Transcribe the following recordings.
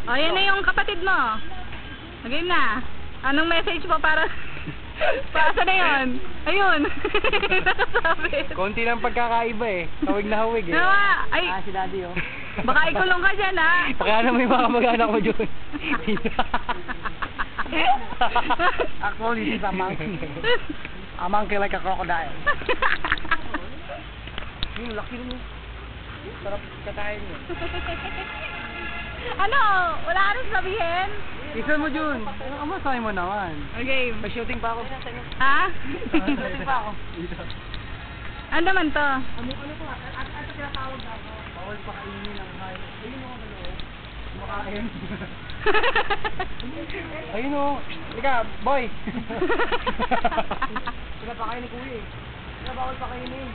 O, yan na yung kapatid mo. Okay na. Anong message mo para... Paasa na yun? Ayun. Nakasabit. Konti lang pagkakaiba eh. Hawig na hawig eh. Nawa. Ay, Si daddy oh. baka ikulong ka dyan, ha? Baka na may mga mag-anak ko dyan. Actually, this is a monkey. A monkey like a crocodile. Yung laki mo. Sarap katayin mo. Ano? Wala ka rin sabihin? Isan mo Jun. Ano ka masay mo naman? Okay. May shooting pa ako. Ha? Shooting pa ako. Ano naman to? Ano pa? Ano tinatawag na ako? Bawal pa kainin ng hayop. Ayun o, kumakain. Ayun o. Halika, boy. Sila pa kain ni kuya eh. Sila bawal pa kainin.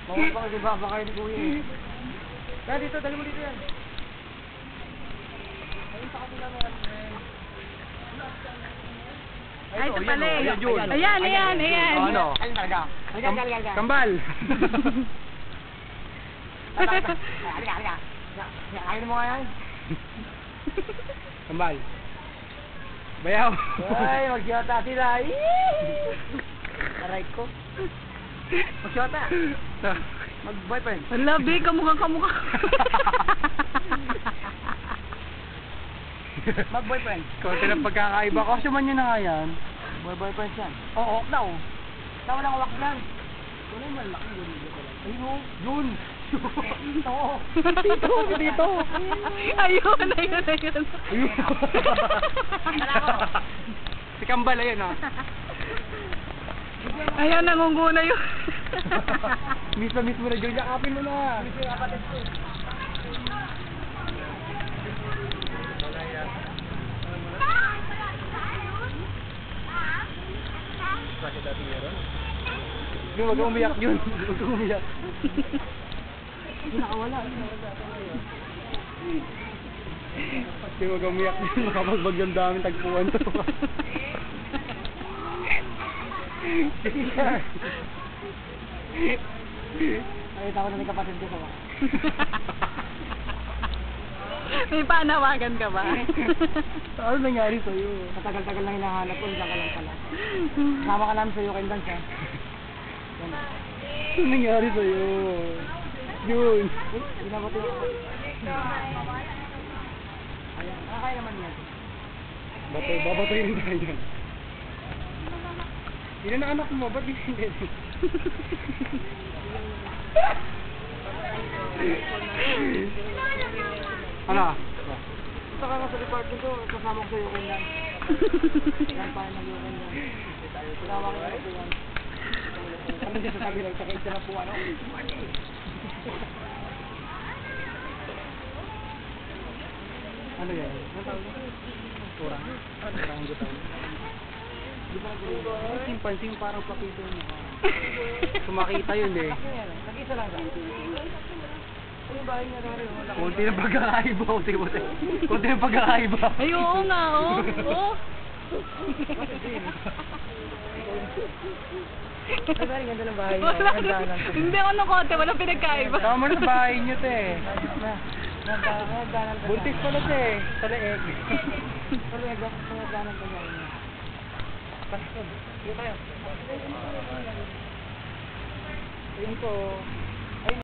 Bawal pa kasi ba kain ni kuya eh. Kaya dito, dali mo dito yan. Ayun sa kapila mo yan. Ay, ito pala eh. Ayan. Ano? Ayun talaga. Halika. Kambal. Halika. Ayun mo nga yan. Kambal. Bayaw. Ay, mag-shota sila. Aray ko. Mag-shota. Mag-boyfriend. Wala, be. Kamukha. Mag-boyfriend. Konti lang pagkakaiba. Kasi man yun na nga yan. Boyfriend yan. Oo, daw. Daw lang wak lang. Wala yung malaki yun. Ayun o. Yun. Dito. Dito. Ayun. Si Kambal, ayun oh. Ayan, nangunguna yun. Miss na mo na dyan. Yakapin mo na. Yun, wag kang umiyak yun. Wag kang umiyak. Nakawala. Kasi wag kang umiyak yun. Makapagbag yung daming tagpuan to. Ay, tawag na may kapatid ko sa May panawagan ka ba? Ano nangyari sa'yo? Matagal-tagal lang hinahanap ko, diyan ka lang pala. Sama ka namin sa'yo, Kendall, ha? Ano nangyari sa'yo? Yun. Binabati ko kapatid. Ayan, nakakaya naman yan. Babatuyin tayo yan. Ilan na anak mo? Ba't hindi? Ano? Punta ka nga sa department ko, kasama ko sa'yo, Kendall. Yan pa yung Kendall. Tinawa ko na ito yan. Ano dyan sa sabi lang, sa kaisa na po, ano? Ano yan? Ano tawag mo? Kurang. Kurang gutang. Di ba chimpanzee parang pakito mo. Sumakita yun eh. Nag-isa lang siya. Ano yung bahay niya rin? Kunti ng pagkakaiba. Kunti ng pagkakaiba. Ay, oo nga, oo. Ay, bari, ganda ng bahay niya. Wala. Ganda lang. Hindi ako nakote, walang pinagkaiba. Tama na sa bahay niyo te. Nagdanan pa Buntis pala te. Sa leeg. Nagdanan pa niya. Pasok. Dito tayo. Ayun po.